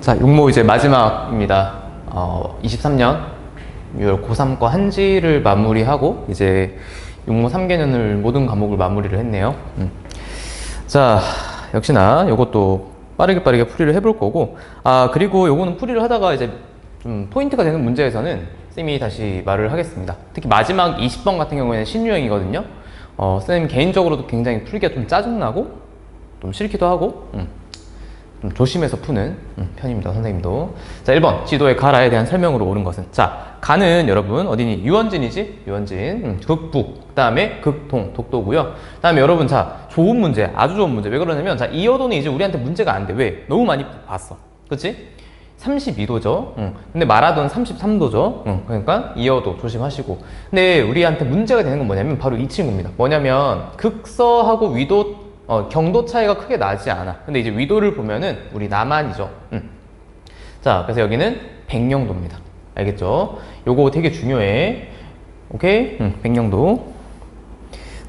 자, 육모 이제 마지막입니다. 23년 6월 고3과 한지를 마무리하고 이제 육모 3개년을 모든 과목을 마무리를 했네요. 자, 역시나 요것도 빠르게 풀이를 해볼 거고, 그리고 요거는 풀이를 하다가 이제 좀 포인트가 되는 문제에서는 쌤이 다시 말을 하겠습니다. 특히 마지막 20번 같은 경우에는 신유형이거든요. 쌤 개인적으로도 굉장히 풀기가 좀 짜증나고 좀 싫기도 하고 좀 조심해서 푸는 편입니다, 선생님도. 자, 1번 지도의 가라에 대한 설명으로 옳은 것은, 자, 가는 여러분 어디니? 유원진이지? 유원진. 극북, 그 다음에 극동, 독도고요. 그 다음에 여러분, 자, 좋은 문제, 아주 좋은 문제. 왜 그러냐면, 자, 이어도는 이제 우리한테 문제가 안 돼. 왜? 너무 많이 봤어, 그치? 32도죠. 근데 마라돈 33도죠. 그러니까 이어도 조심하시고. 근데 우리한테 문제가 되는 건 뭐냐면 바로 이 친구입니다. 뭐냐면 극서하고 위도 경도 차이가 크게 나지 않아. 근데 이제 위도를 보면은 우리 남한이죠. 자, 그래서 여기는 백령도입니다. 알겠죠? 요거 되게 중요해. 오케이? 백령도.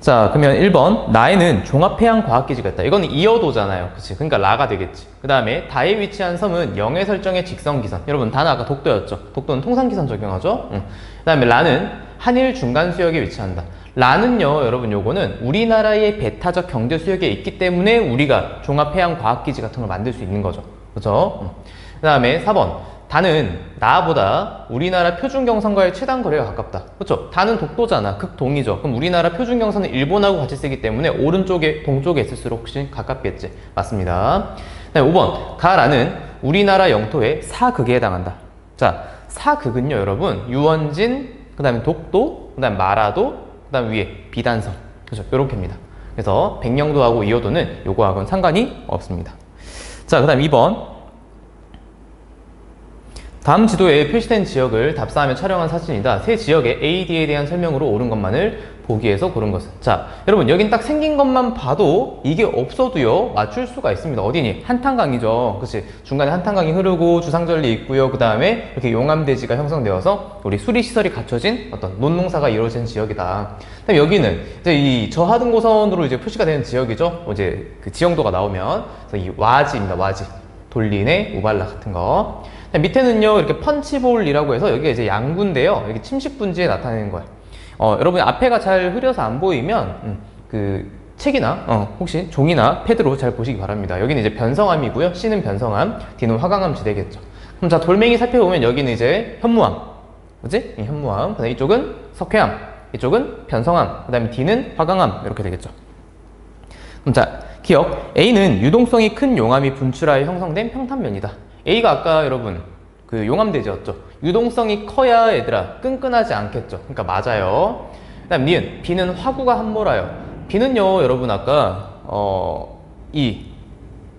자, 그러면 1번 나에는 종합해양과학기지가 있다. 이거는 이어도잖아요, 그치? 그러니까 라가 되겠지. 그 다음에 다에 위치한 섬은 영해 설정의 직선기선. 여러분, 다는 아까 독도였죠? 독도는 통상기선 적용하죠? 그 다음에 라는 한일 중간 수역에 위치한다. 라는요, 여러분, 요거는 우리나라의 배타적 경제 수역에 있기 때문에 우리가 종합해양과학기지 같은 걸 만들 수 있는 거죠. 그죠? 그 다음에 4번 다는 나보다 우리나라 표준경선과의 최단 거리가 가깝다. 그렇죠? 다는 독도잖아. 극동이죠. 그럼 우리나라 표준경선은 일본하고 같이 쓰기 때문에 오른쪽에, 동쪽에 있을수록 훨씬 가깝겠지. 맞습니다. 네, 5번 가라는 우리나라 영토의 사극에 해당한다. 자, 사극은요, 여러분, 유원진, 그 다음에 독도, 그 다음에 마라도, 그 다음 위에 비단섬. 그렇죠? 요렇게입니다. 그래서 백령도하고 이어도는 요거하고는 상관이 없습니다. 자, 그 다음 2번 다음 지도에 표시된 지역을 답사하며 촬영한 사진이다. 세 지역의 AD에 대한 설명으로 옳은 것만을 보기에서 고른 것은. 자, 여러분, 여긴 딱 생긴 것만 봐도 이게 없어도요 맞출 수가 있습니다. 어디니? 한탄강이죠. 그치? 중간에 한탄강이 흐르고 주상절리 있고요. 그 다음에 이렇게 용암대지가 형성되어서 우리 수리시설이 갖춰진 어떤 논농사가 이루어진 지역이다. 그다음에 여기는 이제 이 저하등고선으로 이제 표시가 되는 지역이죠. 이제 그 지형도가 나오면. 그래서 이 와지입니다. 와지. 돌리네, 우발라 같은 거. 밑에는요, 이렇게 펀치볼이라고 해서 여기가 이제 양구인데요. 여기 침식분지에 나타내는 거예요. 여러분 앞에가 잘 흐려서 안 보이면, 그, 책이나, 혹시 종이나 패드로 잘 보시기 바랍니다. 여기는 이제 변성암이고요. C는 변성암, D는 화강암 지대겠죠. 그럼 자, 돌멩이 살펴보면 여기는 이제 현무암. 그지? 현무암. 그 다음에 이쪽은 석회암. 이쪽은 변성암. 그 다음에 D는 화강암. 이렇게 되겠죠. 그럼 자, 기억. A는 유동성이 큰 용암이 분출하여 형성된 평탄면이다. A가 아까 여러분 그 용암대지였죠. 유동성이 커야 얘들아 끈끈하지 않겠죠. 그러니까 맞아요. 그 다음 니은 B는 화구가 함몰하여. B는요, 여러분 아까 이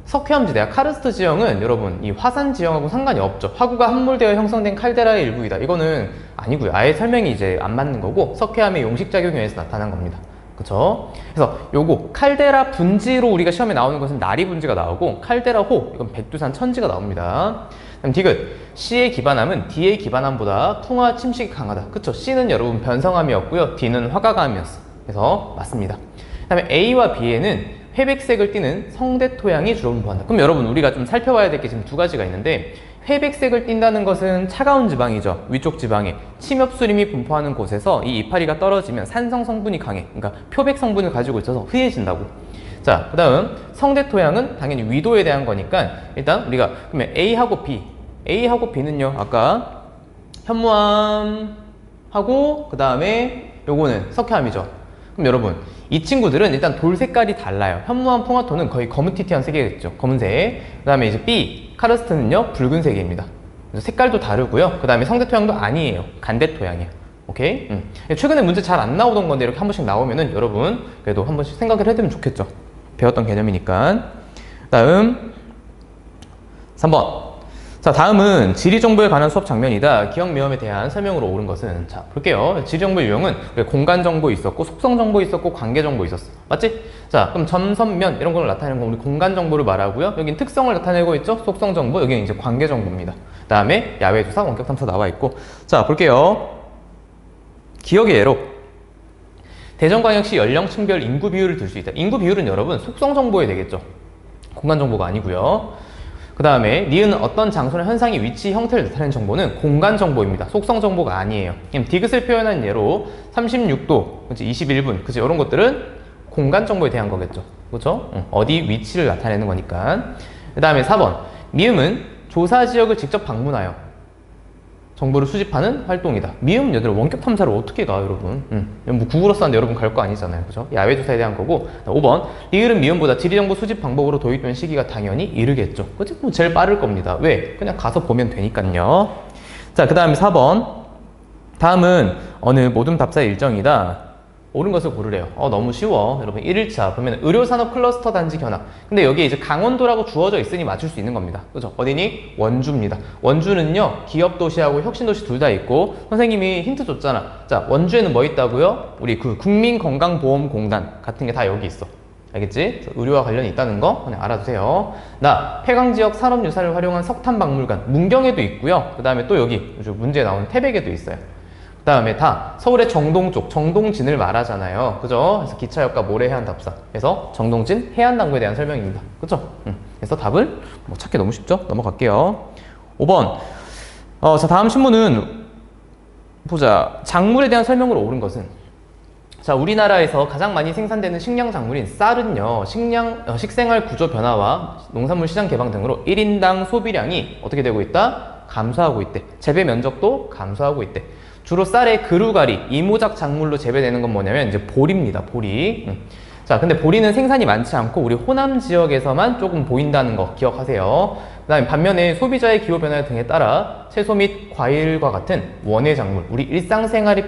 석회암지대야 카르스트 지형은 여러분 이 화산 지형하고 상관이 없죠. 화구가 함몰되어 형성된 칼데라의 일부이다. 이거는 아니고요. 아예 설명이 이제 안 맞는 거고 석회암의 용식작용에 의해서 나타난 겁니다. 그쵸? 그래서 요거 칼데라 분지로 우리가 시험에 나오는 것은 나리 분지가 나오고 칼데라 호, 이건 백두산 천지가 나옵니다. 그럼 디귿 C의 기반함은 D의 기반함보다 풍화 침식이 강하다. 그쵸? C는 여러분 변성암이었고요. D는 화가암이었어. 그래서 맞습니다. 그 다음에 A와 B에는 회백색을 띠는 성대 토양이 주로 분포한다. 그럼 여러분 우리가 좀 살펴봐야 될 게 지금 두 가지가 있는데, 회백색을 띈다는 것은 차가운 지방이죠. 위쪽 지방에 침엽수림이 분포하는 곳에서 이 이파리가 떨어지면 산성 성분이 강해. 그러니까 표백 성분을 가지고 있어서 흐해진다고. 자, 그 다음 성대 토양은 당연히 위도에 대한 거니까 일단 우리가 그러면 A하고 B는요, 아까 현무암하고 그 다음에 요거는 석회암이죠. 그럼 여러분 이 친구들은 일단 돌 색깔이 달라요. 현무암 풍화토는 거의 거무튀튀한 색이겠죠. 검은색. 그 다음에 이제 B 카르스트는요 붉은색입니다. 그래서 색깔도 다르고요. 그 다음에 성대토양도 아니에요. 간대토양이에요. 오케이? 최근에 문제 잘 안 나오던 건데 이렇게 한 번씩 나오면은 여러분 그래도 한 번씩 생각을 해두면 좋겠죠. 배웠던 개념이니까. 다음 3번. 자, 다음은 지리정보에 관한 수업 장면이다. 기억미험에 대한 설명으로 옳은 것은. 자, 볼게요. 지리정보의 유형은 공간정보 있었고 속성정보 있었고 관계정보 있었어. 맞지? 자, 그럼 점선면 이런 걸 나타내는 건 우리 공간정보를 말하고요. 여긴 특성을 나타내고 있죠. 속성정보, 여기는 이제 관계정보입니다. 그 다음에 야외조사, 원격탐사 나와 있고. 자, 볼게요. 기억의 예로. 대전광역시 연령층별 인구 비율을 들 수 있다. 인구 비율은 여러분 속성정보에 되겠죠. 공간정보가 아니고요. 그 그 다음에 니은은 어떤 장소나 현상의 위치, 형태를 나타내는 정보는 공간 정보입니다. 속성 정보가 아니에요. 디귿을 표현한 예로 36도, 그치, 21분, 그치, 이런 것들은 공간 정보에 대한 거겠죠. 그죠? 어디 위치를 나타내는 거니까. 그 다음에 4번. 미음은 조사 지역을 직접 방문하여 정보를 수집하는 활동이다. 미음 얘들 원격 탐사를 어떻게 가, 여러분? 뭐 구글어 썼는데 여러분 갈 거 아니잖아요. 그죠? 야외 조사에 대한 거고. 5번. 리을은 미음보다 지리 정보 수집 방법으로 도입된 시기가 당연히 이르겠죠. 그치? 뭐 제일 빠를 겁니다. 왜? 그냥 가서 보면 되니까요. 자, 그 다음에 4번. 다음은 어느 모든 답사의 일정이다. 옳은 것을 고르래요. 너무 쉬워. 여러분 1일차 보면 의료산업 클러스터 단지 견학. 근데 여기에 이제 강원도라고 주어져 있으니 맞출 수 있는 겁니다. 그죠? 어디니? 원주입니다. 원주는요, 기업 도시하고 혁신 도시 둘 다 있고, 선생님이 힌트 줬잖아. 자, 원주에는 뭐 있다고요? 우리 그 국민건강보험공단 같은 게 다 여기 있어. 알겠지? 의료와 관련이 있다는 거 그냥 알아두세요. 폐광지역 산업유산을 활용한 석탄박물관, 문경에도 있고요. 그 다음에 또 여기 문제에 나오는 태백에도 있어요. 그 다음에 다 서울의 정동 쪽, 정동진을 말하잖아요. 그죠? 그래서 기차역과 모래해안 답사. 그래서 정동진 해안당구에 대한 설명입니다. 그죠? 그래서 답을 뭐 찾기 너무 쉽죠? 넘어갈게요. 5번. 자, 다음 신문은 보자. 작물에 대한 설명으로 옳은 것은, 자, 우리나라에서 가장 많이 생산되는 식량 작물인 쌀은요, 식생활 구조 변화와 농산물 시장 개방 등으로 1인당 소비량이 어떻게 되고 있다? 감소하고 있대. 재배 면적도 감소하고 있대. 주로 쌀의 그루가리, 이모작 작물로 재배되는 건 뭐냐면 이제 보리입니다. 보리. 자, 근데 보리는 생산이 많지 않고 우리 호남 지역에서만 조금 보인다는 거 기억하세요. 그 다음에 반면에 소비자의 기후 변화 등에 따라 채소 및 과일과 같은 원예 작물, 우리 일상생활에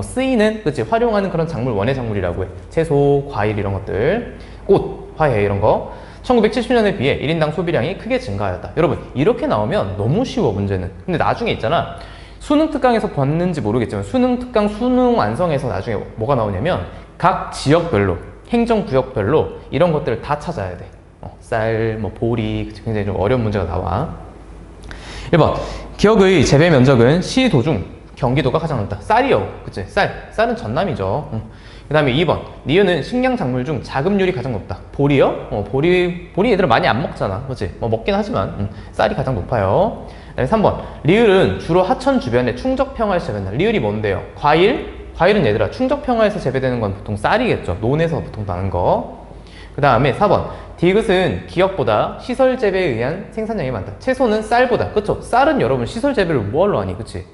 쓰이는, 그치, 활용하는 그런 작물 원예 작물이라고 해. 채소, 과일 이런 것들, 꽃, 화훼 이런 거. 1970년에 비해 1인당 소비량이 크게 증가하였다. 여러분, 이렇게 나오면 너무 쉬워, 문제는. 근데 나중에 있잖아. 수능 특강에서 봤는지 모르겠지만 수능 특강 수능 완성에서 나중에 뭐가 나오냐면 각 지역별로, 행정구역별로 이런 것들을 다 찾아야 돼. 쌀, 보리, 굉장히 좀 어려운 문제가 나와. 1번. 기억의 재배 면적은 시 도중 경기도가 가장 높다. 쌀이요. 그치? 쌀은 전남이죠. 그 다음에 2번. 니은은 식량 작물 중 자급률이 가장 높다. 보리요? 보리 얘들은 많이 안 먹잖아. 그치? 먹긴 하지만 쌀이 가장 높아요. 그 다음에 3번. 리을은 주로 하천 주변에 충적평화에서 재배한다. 리을이 뭔데요? 과일은 얘들아 충적평화에서 재배되는 건 보통 쌀이겠죠. 논에서 보통 나는 거. 그 다음에 4번. 디귿은 기역보다 시설 재배에 의한 생산량이 많다. 채소는 쌀보다. 그쵸? 쌀은 여러분 시설 재배를 뭐하러 하니? 그치?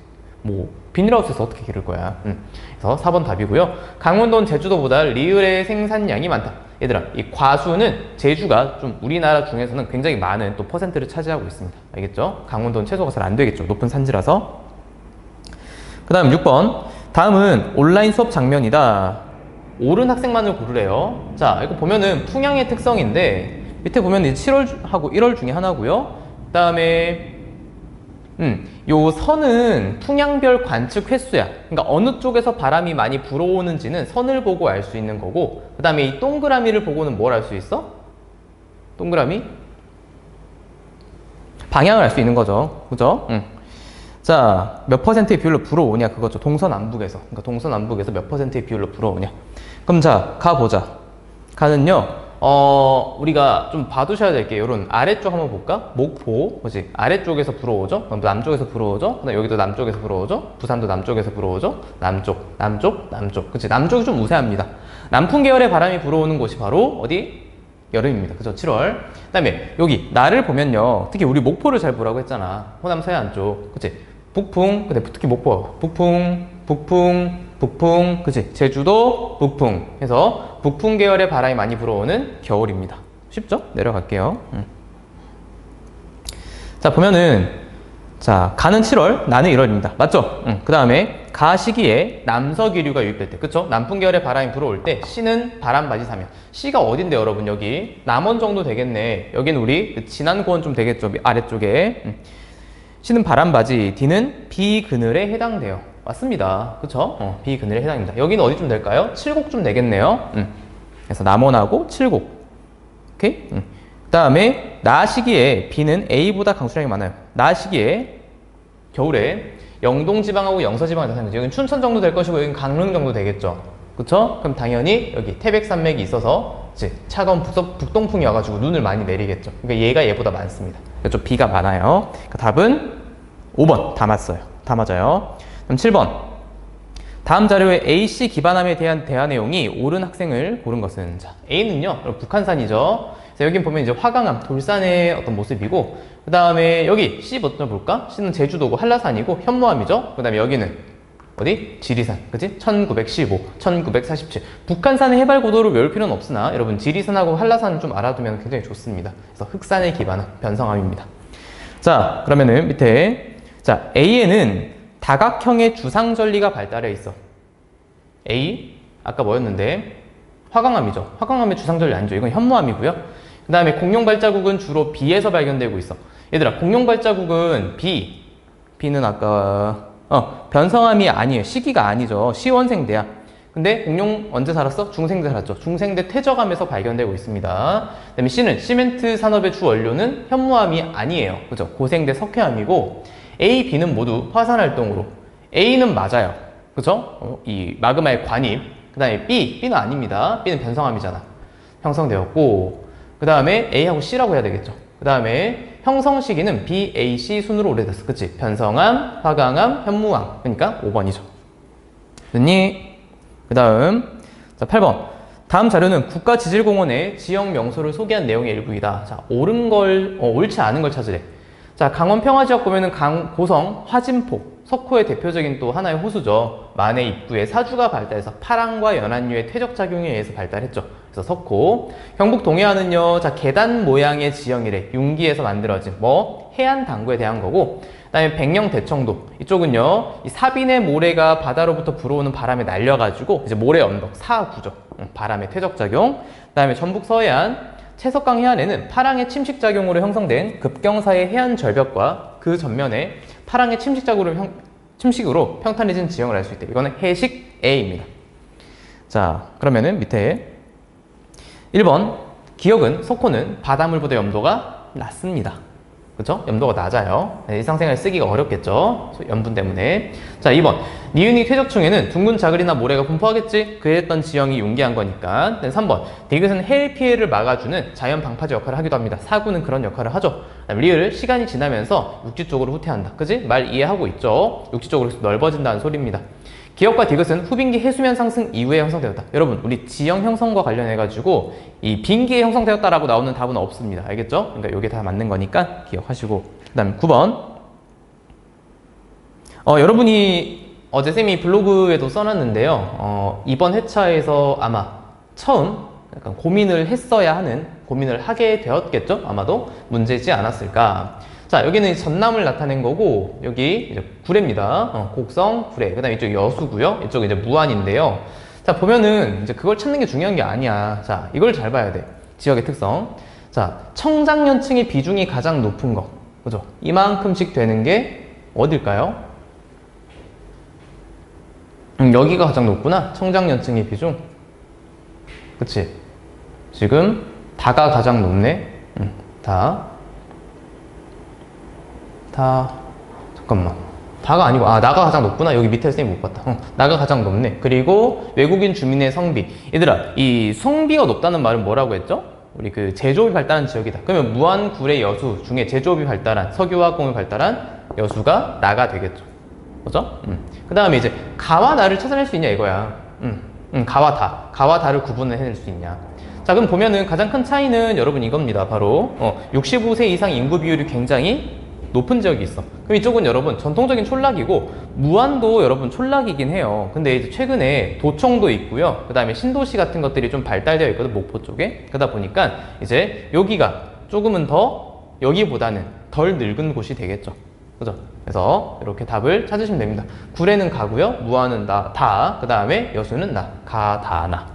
비닐하우스에서 어떻게 기를 거야? 그래서 4번 답이고요. 강원도는 제주도보다 리을의 생산량이 많다. 얘들아, 이 과수는 제주가 좀 우리나라 중에서는 굉장히 많은 또 퍼센트를 차지하고 있습니다. 알겠죠? 강원도는 채소가 잘 안 되겠죠. 높은 산지라서. 그 다음 6번. 다음은 온라인 수업 장면이다. 옳은 학생만을 고르래요. 자, 이거 보면은 풍향의 특성인데 밑에 보면 이제 7월하고 1월 중에 하나고요. 그 다음에 요 선은 풍향별 관측 횟수야. 그러니까 어느 쪽에서 바람이 많이 불어오는지는 선을 보고 알 수 있는 거고, 그 다음에 이 동그라미를 보고는 뭘 알 수 있어? 동그라미? 방향을 알 수 있는 거죠. 그죠? 자, 몇 퍼센트의 비율로 불어오냐 그거죠. 동서남북에서. 그러니까 동서남북에서 몇 퍼센트의 비율로 불어오냐. 그럼 자, 가보자. 가는요. 우리가 좀 봐두셔야 될 게, 요런 아래쪽 한번 볼까? 목포, 그치? 아래쪽에서 불어오죠? 그럼 남쪽에서 불어오죠? 그다음 여기도 남쪽에서 불어오죠? 부산도 남쪽에서 불어오죠? 남쪽. 그치? 남쪽이 좀 우세합니다. 남풍 계열의 바람이 불어오는 곳이 바로 어디? 여름입니다. 그죠? 7월. 그 다음에 여기 나를 보면요. 특히 우리 목포를 잘 보라고 했잖아. 호남 서해안 쪽. 그치? 북풍, 근데 특히 목포. 북풍, 그치? 제주도, 북풍. 해서 북풍 계열의 바람이 많이 불어오는 겨울입니다. 쉽죠? 내려갈게요. 자, 보면은, 자, 가는 7월, 나는 1월입니다. 맞죠? 그 다음에, 가 시기에 남서기류가 유입될 때, 그쵸? 남풍 계열의 바람이 불어올 때, 시는 바람바지 사면. 시가 어딘데, 여러분? 여기. 남원 정도 되겠네. 여기는 우리 진안고원 좀 되겠죠? 아래쪽에. 시는 바람바지, D는 비그늘에 해당돼요. 맞습니다. 그쵸? 비그늘에 해당입니다. 여기는 어디쯤 될까요? 칠곡쯤 되겠네요. 그래서 남원하고 칠곡. 오케이? 그 다음에 나 시기에 B는 A보다 강수량이 많아요. 나 시기에 겨울에 영동지방하고 영서지방을 나타내죠. 여기는 춘천 정도 될 것이고 여기는 강릉 정도 되겠죠. 그쵸? 그럼 당연히 여기 태백산맥이 있어서 그치? 차가운 북동풍이 와가지고 눈을 많이 내리겠죠. 그러니까 얘가 얘보다 많습니다. 그러니까 좀 비가 많아요. 그러니까 답은 5번 다 맞어요. 다 맞아요. 그럼 7번. 다음 자료에 A씨 기반함에 대한 대화 내용이 옳은 학생을 고른 것은? 자, A는요, 북한산이죠. 여기 보면 이제 화강암, 돌산의 어떤 모습이고, 그 다음에 여기 C 먼저 볼까? C는 제주도고 한라산이고 현무암이죠. 그 다음에 여기는 어디? 지리산, 그치? 1915, 1947. 북한산의 해발 고도를 외울 필요는 없으나 여러분 지리산하고 한라산을 좀 알아두면 굉장히 좋습니다. 그래서 흑산의 기반함, 변성암입니다. 자, 그러면은 밑에 자, A에는 다각형의 주상절리가 발달해 있어. A, 아까 뭐였는데? 화강암이죠. 화강암의 주상절리 아니죠. 이건 현무암이고요. 그 다음에 공룡 발자국은 주로 B에서 발견되고 있어. 얘들아, 공룡 발자국은 B는 아까 변성암이 아니에요. 시기가 아니죠. 시원생대야. 근데 공룡 언제 살았어? 중생대 살았죠. 중생대 퇴적암에서 발견되고 있습니다. 그 다음에 C는 시멘트 산업의 주 원료는 현무암이 아니에요. 그죠? 고생대 석회암이고 A, B는 모두 화산활동으로. A는 맞아요. 그죠? 이 마그마의 관입. 그 다음에 B는 아닙니다. B는 변성암이잖아. 형성되었고, 그 다음에 A하고 C라고 해야 되겠죠. 그 다음에 형성 시기는 B, A, C 순으로 오래됐어. 그치? 변성암, 화강암, 현무암. 그러니까 5번이죠. 됐니? 그 다음, 자, 8번. 다음 자료는 국가지질공원의 지역 명소를 소개한 내용의 일부이다. 자, 옳지 않은 걸 찾으래. 자, 강원 평화지역 보면은 고성, 화진포, 석호의 대표적인 또 하나의 호수죠. 만해 입구에 사주가 발달해서 파랑과 연안류의 퇴적작용에 의해서 발달했죠. 그래서 석호. 경북 동해안은요, 자, 계단 모양의 지형이래. 융기에서 만들어진 해안 당구에 대한 거고, 그 다음에 백령 대청도. 이쪽은요, 이 사빈의 모래가 바다로부터 불어오는 바람에 날려가지고, 이제 모래 언덕, 사구죠. 바람의 퇴적작용. 그 다음에 전북 서해안, 채석강 해안에는 파랑의 침식작용으로 형성된 급경사의 해안 절벽과 그 전면에 파랑의 침식으로 평탄해진 지형을 알 수 있대. 이거는 해식 A입니다. 자, 그러면은 밑에 1번 기억은 석호는 바닷물보다 염도가 낮습니다. 그죠? 염도가 낮아요. 일상생활에 쓰기가 어렵겠죠? 염분 때문에. 자, 2번. 니은이 퇴적층에는 둥근 자글이나 모래가 분포하겠지? 그랬던 지형이 융기한 거니까. 3번. 디귿은 해일 피해를 막아주는 자연 방파제 역할을 하기도 합니다. 사구는 그런 역할을 하죠. 리을 시간이 지나면서 육지 쪽으로 후퇴한다. 그지? 말 이해하고 있죠? 육지 쪽으로 넓어진다는 소리입니다. 기역과 디귿은 후빙기 해수면 상승 이후에 형성되었다. 여러분, 우리 지형 형성과 관련해가지고 이 빙기에 형성되었다라고 나오는 답은 없습니다. 알겠죠? 그러니까 이게 다 맞는 거니까 기억하시고. 그 다음 9번. 여러분이 어제 쌤이 블로그에도 써놨는데요. 이번 회차에서 아마 처음 약간 고민을 하게 되었겠죠? 아마도 문제지 않았을까. 자, 여기는 전남을 나타낸 거고, 여기 이제 구례입니다. 곡성, 구례. 그 다음에 이쪽 여수고요. 이쪽은 이제 무안인데요. 자, 보면은 이제 그걸 찾는 게 중요한 게 아니야. 자, 이걸 잘 봐야 돼. 지역의 특성. 자, 청장년층의 비중이 가장 높은 거. 그죠? 이만큼씩 되는 게 어딜까요? 여기가 가장 높구나. 청장년층의 비중. 그치? 지금 다가 가장 높네. 잠깐만. 다가 아니고, 나가 가장 높구나. 여기 밑에 쌤이 못 봤다. 나가 가장 높네. 그리고 외국인 주민의 성비. 얘들아, 이 성비가 높다는 말은 뭐라고 했죠? 우리 그 제조업이 발달한 지역이다. 그러면 무안, 구례, 여수 중에 제조업이 발달한, 석유화학공업이 발달한 여수가 나가 되겠죠. 그죠? 그 다음에 이제 가와 나를 찾아낼 수 있냐 이거야. 가와 다를 구분을 해낼 수 있냐. 자, 그럼 보면은 가장 큰 차이는 여러분 이겁니다. 바로 65세 이상 인구 비율이 굉장히 높은 지역이 있어. 그럼 이쪽은 여러분 전통적인 촌락이고, 무안도 여러분 촌락이긴 해요. 근데 이제 최근에 도청도 있고요. 그 다음에 신도시 같은 것들이 좀 발달되어 있거든, 목포 쪽에. 그러다 보니까 이제 여기가 조금은 더 여기보다는 덜 늙은 곳이 되겠죠. 그죠? 그래서 이렇게 답을 찾으시면 됩니다. 구례는 가고요. 무안은 다. 그 다음에 여수는 가, 다, 나.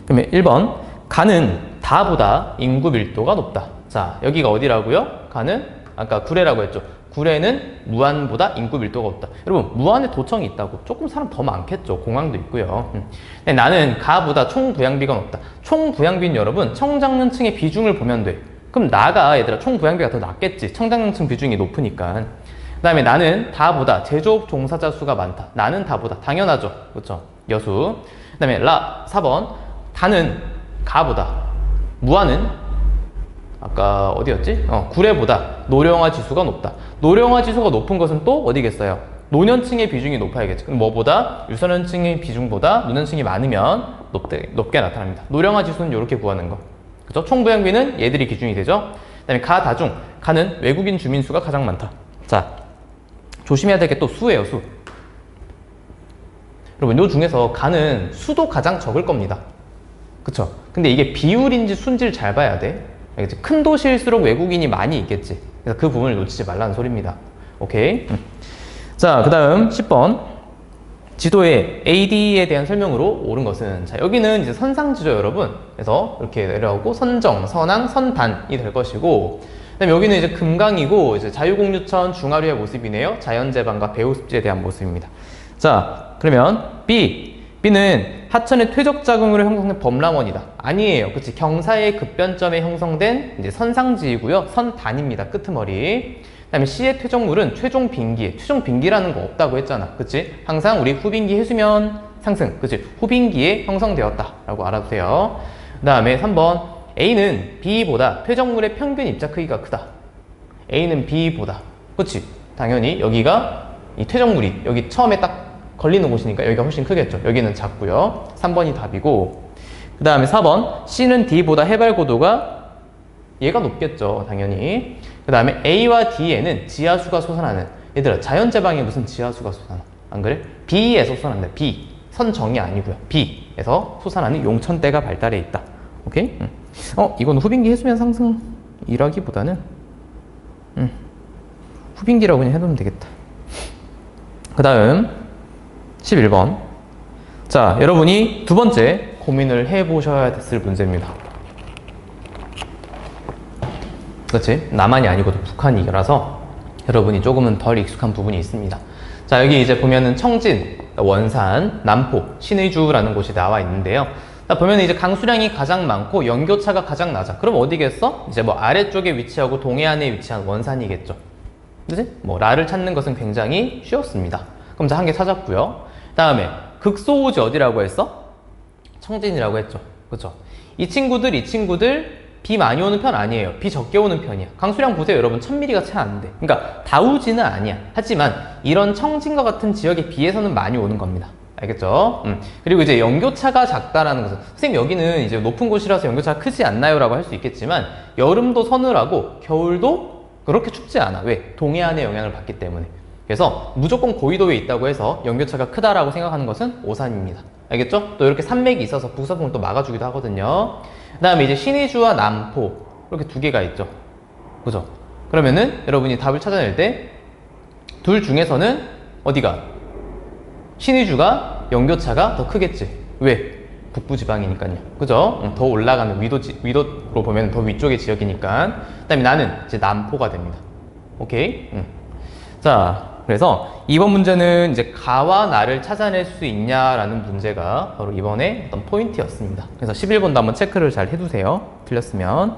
그러면 1번. 가는 다보다 인구 밀도가 높다. 자, 여기가 어디라고요? 가는 아까 구례라고 했죠. 구례는 무안보다 인구 밀도가 없다. 여러분, 무안에 도청이 있다고 조금 사람 더 많겠죠. 공항도 있고요. 근데 나는 가보다 총 부양비가 높다. 총 부양비는 여러분 청장년층의 비중을 보면 돼. 그럼 나가 얘들아 총 부양비가 더 낮겠지. 청장년층 비중이 높으니까. 그 다음에 나는 다보다 제조업 종사자 수가 많다. 나는 다보다 당연하죠. 그렇죠? 여수. 그 다음에 4번. 가는 가보다, 무한은 아까 어디였지? 구례보다 노령화 지수가 높다. 노령화 지수가 높은 것은 또 어디겠어요? 노년층의 비중이 높아야겠죠. 그럼 뭐보다? 유소년층의 비중보다 노년층이 많으면 높게 나타납니다. 노령화 지수는 이렇게 구하는 거. 그죠? 총부양비는 얘들이 기준이 되죠. 그 다음에 가다중, 가는 외국인 주민 수가 가장 많다. 자, 조심해야 될 게 또 수예요, 수. 여러분, 요 중에서 가는 수도 가장 적을 겁니다. 그쵸? 근데 이게 비율인지 순지를 잘 봐야 돼. 알겠지? 큰 도시일수록 외국인이 많이 있겠지. 그래서 그 부분을 놓치지 말라는 소리입니다. 오케이? 자, 그 다음 10번. 지도에 AD에 대한 설명으로 옳은 것은, 자, 여기는 이제 선상지죠, 여러분. 그래서 이렇게 내려오고 선정, 선항, 선단이 될 것이고, 그다음에 여기는 이제 금강이고, 이제 자유공유천 중하류의 모습이네요. 자연재방과 배후습지에 대한 모습입니다. 자, 그러면 B는 하천의 퇴적자금으로 형성된 범람원이다. 아니에요. 그치? 경사의 급변점에 형성된 이제 선상지이고요. 선단입니다. 끄트머리. 그 다음에 C의 퇴적물은 최종 빙기. 최종 빙기라는 거 없다고 했잖아. 그치? 항상 우리 후빙기 해수면 상승. 그치? 후빙기에 형성되었다. 라고 알아도 돼요. 그 다음에 3번. A는 B보다 퇴적물의 평균 입자 크기가 크다. A는 B보다. 그치? 당연히 여기가 이 퇴적물이 여기 처음에 딱 걸리는 곳이니까 여기가 훨씬 크겠죠. 여기는 작고요. 3번이 답이고, 그 다음에 4번. C는 D보다 해발 고도가 얘가 높겠죠. 당연히. 그 다음에 A와 D에는 지하수가 솟아나는, 얘들아 자연재방에 무슨 지하수가 솟아나? 안 그래? B에서 솟아난다. B. 선정이 아니고요. B에서 솟아나는 용천대가 발달해 있다. 오케이? 이건 후빙기 해수면 상승이라기보다는 후빙기라고 그냥 해두면 되겠다. 그 다음 11번. 자, 여러분이 두 번째 고민을 해보셔야 됐을 문제입니다. 그렇지? 남한이 아니고 북한이라서 여러분이 조금은 덜 익숙한 부분이 있습니다. 자, 여기 이제 보면은 청진, 원산, 남포, 신의주라는 곳이 나와 있는데요. 자, 보면 이제 강수량이 가장 많고 연교차가 가장 낮아. 그럼 어디겠어? 이제 뭐 아래쪽에 위치하고 동해안에 위치한 원산이겠죠. 그치? 뭐 라를 찾는 것은 굉장히 쉬웠습니다. 그럼 자, 한 개 찾았고요. 다음에 극소우지 어디라고 했어? 청진이라고 했죠. 그쵸? 이 친구들 비 많이 오는 편 아니에요. 비 적게 오는 편이야. 강수량 보세요, 여러분. 1000mm가 채 안 돼. 그러니까 다우지는 아니야. 하지만 이런 청진과 같은 지역에 비해서는 많이 오는 겁니다. 알겠죠? 그리고 이제 연교차가 작다라는 것은, 선생님 여기는 이제 높은 곳이라서 연교차가 크지 않나요? 라고 할 수 있겠지만 여름도 서늘하고 겨울도 그렇게 춥지 않아. 왜? 동해안의 영향을 받기 때문에. 그래서 무조건 고緯도에 있다고 해서 연교차가 크다라고 생각하는 것은 오산입니다. 알겠죠? 또 이렇게 산맥이 있어서 북서풍을 또 막아주기도 하거든요. 그 다음에 이제 신의주와 남포, 이렇게 두 개가 있죠. 그죠? 그러면은 여러분이 답을 찾아낼 때 둘 중에서는 어디가? 신의주가 연교차가 더 크겠지. 왜? 북부지방이니까요. 그죠? 더 올라가는 위도로 보면 더 위쪽의 지역이니까. 그 다음에 나는 이제 남포가 됩니다. 오케이? 자, 그래서 이번 문제는 이제 가와 나를 찾아낼 수 있냐라는 문제가 바로 이번에 어떤 포인트였습니다. 그래서 11번도 한번 체크를 잘 해두세요. 틀렸으면.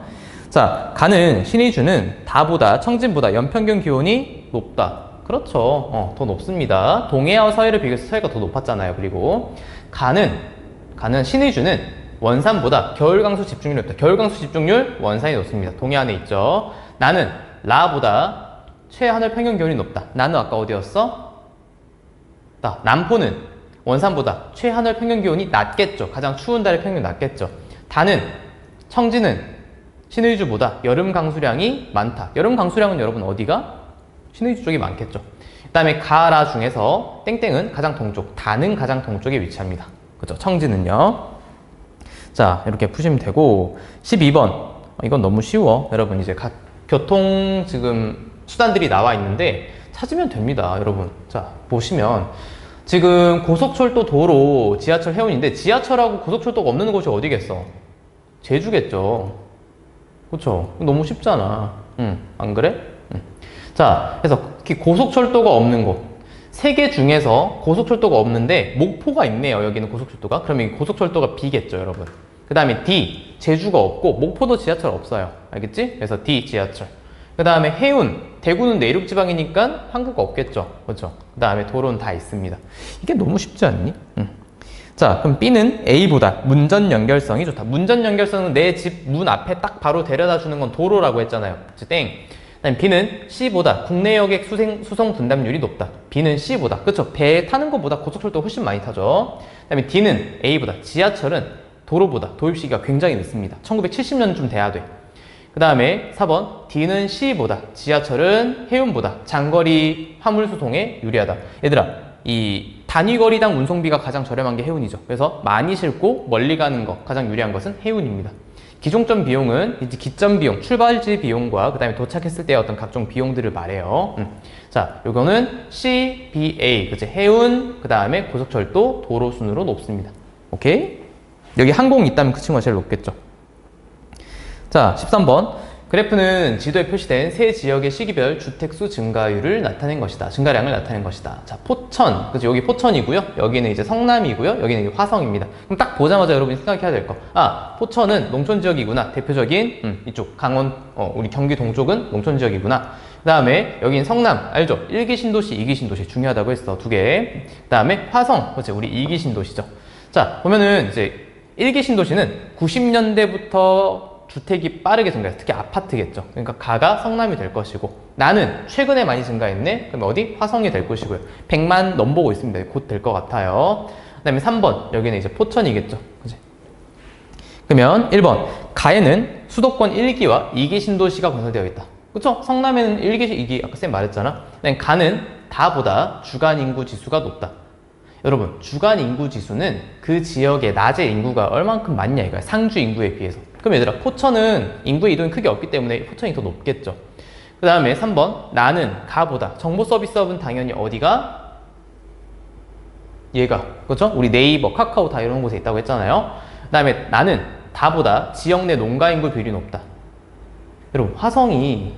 자, 가는 신의주는 다보다, 청진보다 연평균 기온이 높다. 그렇죠. 더 높습니다. 동해와 서해를 비교해서 서해가 더 높았잖아요. 그리고 가는 신의주는 원산보다 겨울 강수 집중률이 높다. 겨울 강수 집중률 원산이 높습니다. 동해안에 있죠. 나는 라보다 최하늘 평균 기온이 높다. 나는 아까 어디였어? 남포는 원산보다 최하늘 평균 기온이 낮겠죠. 가장 추운 달의 평균이 낮겠죠. 청진은 신의주보다 여름 강수량이 많다. 여름 강수량은 여러분 어디가? 신의주 쪽이 많겠죠. 그 다음에 가라 중에서 땡땡은 가장 동쪽, 다는 가장 동쪽에 위치합니다. 그죠? 청진은요. 자, 이렇게 푸시면 되고, 12번. 이건 너무 쉬워. 여러분 이제 교통 지금 수단들이 나와 있는데 찾으면 됩니다. 여러분, 자, 보시면 지금 고속철도, 도로, 지하철, 해운인데 지하철하고 고속철도가 없는 곳이 어디겠어? 제주겠죠. 그쵸? 너무 쉽잖아. 안 그래? 자, 그래서 고속철도가 없는 곳, 세 개 중에서 고속철도가 없는데 목포가 있네요. 여기는 고속철도가. 그러면 고속철도가 B겠죠, 여러분. 그 다음에 D, 제주가 없고 목포도 지하철 없어요. 알겠지? 그래서 D, 지하철. 그 다음에 해운, 대구는 내륙지방이니까 항구가 없겠죠. 그렇죠? 그 다음에 도로는 다 있습니다. 이게 너무 쉽지 않니? 자, 그럼 B는 A보다 문전 연결성이 좋다. 문전 연결성은 내 집 문 앞에 딱 바로 데려다 주는 건 도로라고 했잖아요. 그치, 땡. 그다음에 B는 C보다 국내 여객 수송 분담률이 높다. B는 C보다. 그쵸? 배 타는 것보다 고속철도 훨씬 많이 타죠. 그다음에 D는 A보다. 지하철은 도로보다 도입 시기가 굉장히 늦습니다. 1970년쯤 돼야 돼. 그 다음에 4번 D는 C보다. 지하철은 해운보다 장거리 화물 수송에 유리하다. 얘들아, 이 단위거리당 운송비가 가장 저렴한 게 해운이죠. 그래서 많이 싣고 멀리 가는 거 가장 유리한 것은 해운입니다. 기종점 비용은 이제 기점 비용, 출발지 비용과 그 다음에 도착했을 때의 어떤 각종 비용들을 말해요. 자, 요거는 CBA, 그치? 해운, 그 다음에 고속철도, 도로 순으로 높습니다. 오케이? 여기 항공이 있다면 그 친구가 제일 높겠죠. 자, 13번. 그래프는 지도에 표시된 세 지역의 시기별 주택수 증가율을 나타낸 것이다. 증가량을 나타낸 것이다. 자, 포천. 그치? 여기 포천이고요. 여기는 이제 성남이고요. 여기는 이제 화성입니다. 그럼 딱 보자마자 여러분이 생각해야 될 거. 아, 포천은 농촌 지역이구나. 대표적인, 이쪽, 강원, 우리 경기 동쪽은 농촌 지역이구나. 그 다음에 여긴 성남. 알죠? 1기 신도시, 2기 신도시. 중요하다고 했어. 두 개. 그 다음에 화성. 그치? 우리 2기 신도시죠. 자, 보면은 이제 1기 신도시는 90년대부터 주택이 빠르게 증가해서 특히 아파트겠죠. 그러니까 가가 성남이 될 것이고, 나는 최근에 많이 증가했네? 그럼 어디? 화성이 될 것이고요. 100만 넘보고 있습니다. 곧 될 것 같아요. 그 다음에 3번. 여기는 이제 포천이겠죠. 그치? 그러면 1번. 가에는 수도권 1기와 2기 신도시가 건설되어 있다. 그쵸? 성남에는 1기, 2기, 아까 쌤 말했잖아. 그다음에 가는 다보다 주간 인구 지수가 높다. 여러분, 주간 인구 지수는 그 지역의 낮의 인구가 얼만큼 많냐 이거야. 상주 인구에 비해서. 그럼 얘들아, 포천은 인구의 이동이 크게 없기 때문에 포천이 더 높겠죠. 그 다음에 3번. 나는 가보다. 정보 서비스업은 당연히 어디가? 얘가. 그렇죠? 우리 네이버, 카카오 다 이런 곳에 있다고 했잖아요. 그 다음에 나는 다보다 지역 내 농가 인구 비율이 높다. 여러분, 화성이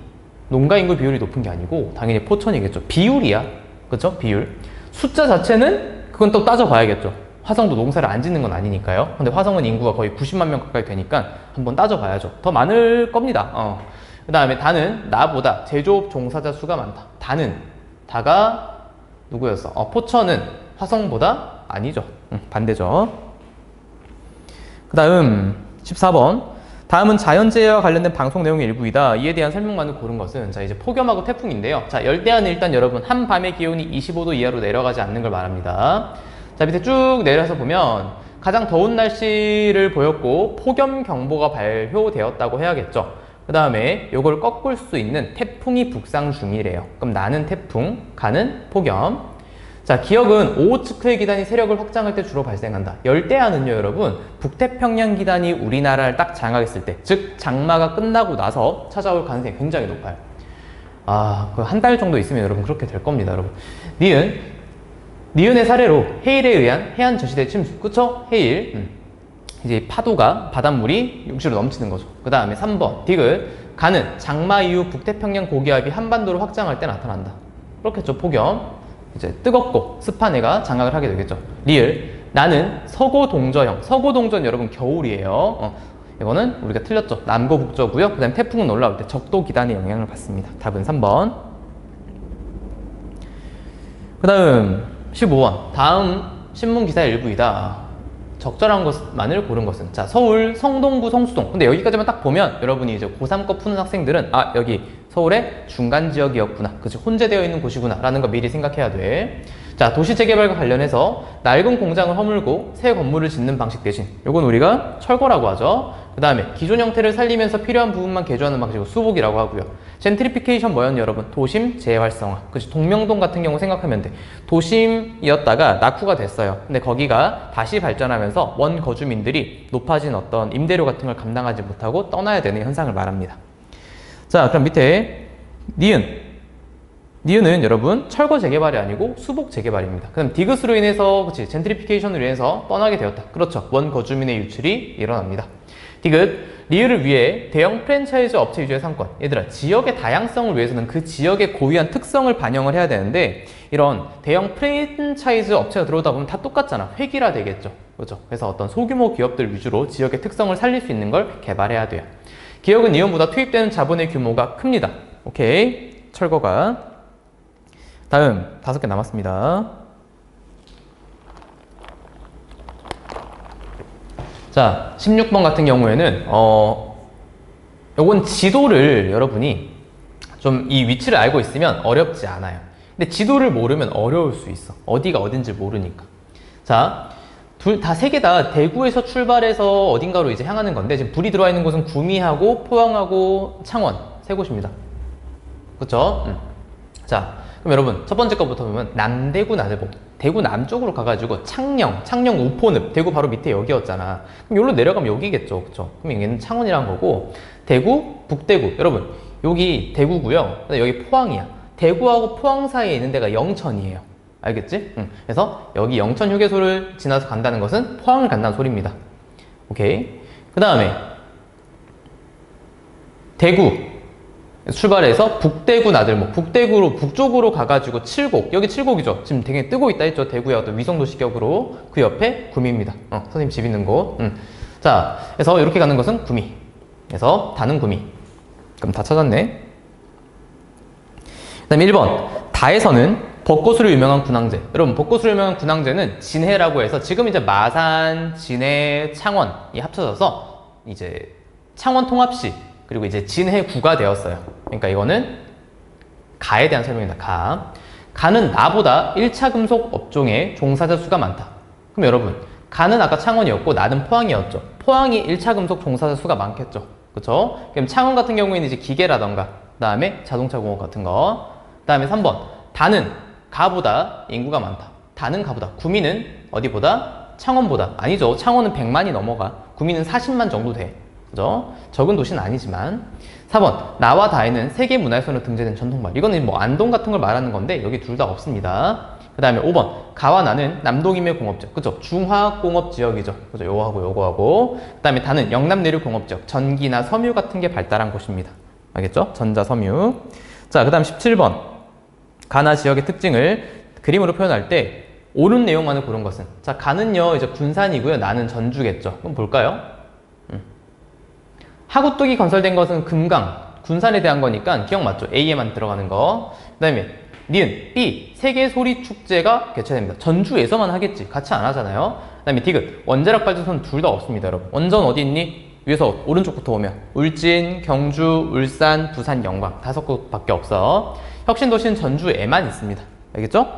농가 인구 비율이 높은 게 아니고 당연히 포천이겠죠. 비율이야. 그렇죠? 비율. 숫자 자체는 그건 또 따져봐야겠죠. 화성도 농사를 안 짓는 건 아니니까요. 근데 화성은 인구가 거의 90만 명 가까이 되니까 한번 따져봐야죠. 더 많을 겁니다. 그 다음에 다는 나보다 제조업 종사자 수가 많다. 다가 누구였어? 포천은 화성보다 아니죠. 반대죠. 그 다음 14번. 다음은 자연재해와 관련된 방송 내용의 일부이다. 이에 대한 설명만을 고른 것은 자, 이제 폭염하고 태풍인데요. 자, 열대야는 일단 여러분 한밤의 기온이 25도 이하로 내려가지 않는 걸 말합니다. 자, 밑에 쭉 내려서 보면 가장 더운 날씨를 보였고 폭염경보가 발효되었다고 해야겠죠. 그 다음에 요걸 꺾을 수 있는 태풍이 북상 중이래요. 그럼 나는 태풍, 가는 폭염. 자, 기억은 오호츠크의 기단이 세력을 확장할 때 주로 발생한다. 열대야는요, 여러분, 북태평양 기단이 우리나라를 딱 장악했을 때, 즉 장마가 끝나고 나서 찾아올 가능성이 굉장히 높아요. 아, 그 한 달 정도 있으면 여러분 그렇게 될 겁니다, 여러분. 니은의 사례로 해일에 의한 해안 저시대 침수, 그쵸? 해일. 이제 파도가 바닷물이 육지로 넘치는 거죠. 그 다음에 3번 디귿. 가는 장마 이후 북태평양 고기압이 한반도로 확장할 때 나타난다. 그렇겠죠, 폭염. 이제 뜨겁고 습한 해가 장악을 하게 되겠죠. 리을. 나는 서고동저형. 서고동전 여러분 겨울이에요. 이거는 우리가 틀렸죠. 남고 북저고요. 그 다음에 태풍은 올라올 때 적도 기단의 영향을 받습니다. 답은 3번. 그 다음 15번. 다음 신문기사의 일부이다. 적절한 것만을 고른 것은 자, 서울 성동구 성수동. 근데 여기까지만 딱 보면 여러분이 이제 고3 거 푸는 학생들은 아, 여기 서울의 중간 지역이었구나. 그치, 혼재되어 있는 곳이구나 라는 거 미리 생각해야 돼. 자, 도시 재개발과 관련해서 낡은 공장을 허물고 새 건물을 짓는 방식 대신 요건 우리가 철거라고 하죠. 그 다음에 기존 형태를 살리면서 필요한 부분만 개조하는 방식으로 수복이라고 하고요. 젠트리피케이션 뭐였냐 여러분? 도심 재활성화. 그치, 동명동 같은 경우 생각하면 돼. 도심이었다가 낙후가 됐어요. 근데 거기가 다시 발전하면서 원 거주민들이 높아진 어떤 임대료 같은 걸 감당하지 못하고 떠나야 되는 현상을 말합니다. 자, 그럼 밑에 니은은 여러분 철거 재개발이 아니고 수복 재개발입니다. 그럼 디귿으로 인해서 그치, 젠트리피케이션으로 인해서 떠나게 되었다. 그렇죠. 원 거주민의 유출이 일어납니다. 디귿. 리을을 위해 대형 프랜차이즈 업체 위주의 상권. 얘들아, 지역의 다양성을 위해서는 그 지역의 고유한 특성을 반영을 해야 되는데 이런 대형 프랜차이즈 업체가 들어오다 보면 다 똑같잖아. 획일화 되겠죠. 그렇죠. 그래서 어떤 소규모 기업들 위주로 지역의 특성을 살릴 수 있는 걸 개발해야 돼요. 기업은 니은보다 투입되는 자본의 규모가 큽니다. 오케이. 철거가. 다음 5개 남았습니다. 자, 16번 같은 경우에는 요건 지도를 여러분이 좀 이 위치를 알고 있으면 어렵지 않아요. 근데 지도를 모르면 어려울 수 있어. 어디가 어딘지 모르니까. 자, 세 개 다 대구에서 출발해서 어딘가로 이제 향하는 건데, 지금 불이 들어와 있는 곳은 구미하고 포항하고 창원 세 곳입니다. 그쵸? 자, 그럼 여러분 첫 번째 거부터 보면 남대구 나들목, 대구 남쪽으로 가가지고 창녕 우포늪, 대구 바로 밑에 여기였잖아. 그럼 여기로 내려가면 여기겠죠. 그쵸? 그럼 여기는 창원이란 거고, 대구, 북대구. 여러분 여기 대구고요. 여기 포항이야. 대구하고 포항 사이에 있는 데가 영천이에요. 알겠지? 그래서 여기 영천 휴게소를 지나서 간다는 것은 포항을 간다는 소리입니다. 오케이. 그 다음에 대구 출발해서 북대구 나들목, 북대구로 북쪽으로 가가지고 칠곡, 여기 칠곡이죠. 지금 되게 뜨고 있다 했죠. 대구야 또 위성도시격으로. 그 옆에 구미입니다. 선생님 집 있는 곳. 자, 그래서 이렇게 가는 것은 구미. 그래서 다는 구미. 그럼 다 찾았네. 그 다음에 1번 다에서는 벚꽃으로 유명한 군항제. 여러분 벚꽃으로 유명한 군항제는 진해라고 해서 지금 이제 마산, 진해, 창원이 합쳐져서 이제 창원 통합시 그리고 이제 진해구가 되었어요. 그러니까 이거는 가에 대한 설명입니다. 가는 나보다 1차 금속 업종의 종사자 수가 많다. 그럼 여러분 가는 아까 창원이었고 나는 포항이었죠. 포항이 1차 금속 종사자 수가 많겠죠. 그쵸? 그럼 창원 같은 경우에는 이제 기계라던가 그 다음에 자동차 공업 같은 거. 그 다음에 3번 다는 가보다 인구가 많다. 다는 가보다. 구미는 어디보다? 창원보다. 아니죠. 창원은 100만이 넘어가. 구미는 40만 정도 돼. 그죠? 적은 도시는 아니지만. 4번 나와 다에는 세계문화유산으로 등재된 전통말. 이거는 뭐 안동 같은 걸 말하는 건데 여기 둘 다 없습니다. 그 다음에 5번 가와 나는 남동임의 공업지역. 그죠? 중화공업지역이죠. 그죠? 요거하고 요거하고. 그 다음에 다는 영남 내륙 공업지역. 전기나 섬유 같은 게 발달한 곳입니다. 알겠죠? 전자, 섬유. 자, 그 다음 17번 가나 지역의 특징을 그림으로 표현할 때 옳은 내용만을 고른 것은. 자, 가는요 이제 군산이고요. 나는 전주겠죠. 그럼 볼까요? 하구뚝이 건설된 것은 금강, 군산에 대한 거니까 기억 맞죠? A에만 들어가는 거. 그 다음에 니은, B, 세계소리축제가 개최됩니다. 전주에서만 하겠지. 같이 안 하잖아요. 그 다음에 디귿, 원자력 발전소는 둘 다 없습니다, 여러분. 원전 어디 있니? 위에서 오른쪽부터 오면 울진, 경주, 울산, 부산, 영광 5곳밖에 없어. 혁신도시는 전주에만 있습니다. 알겠죠?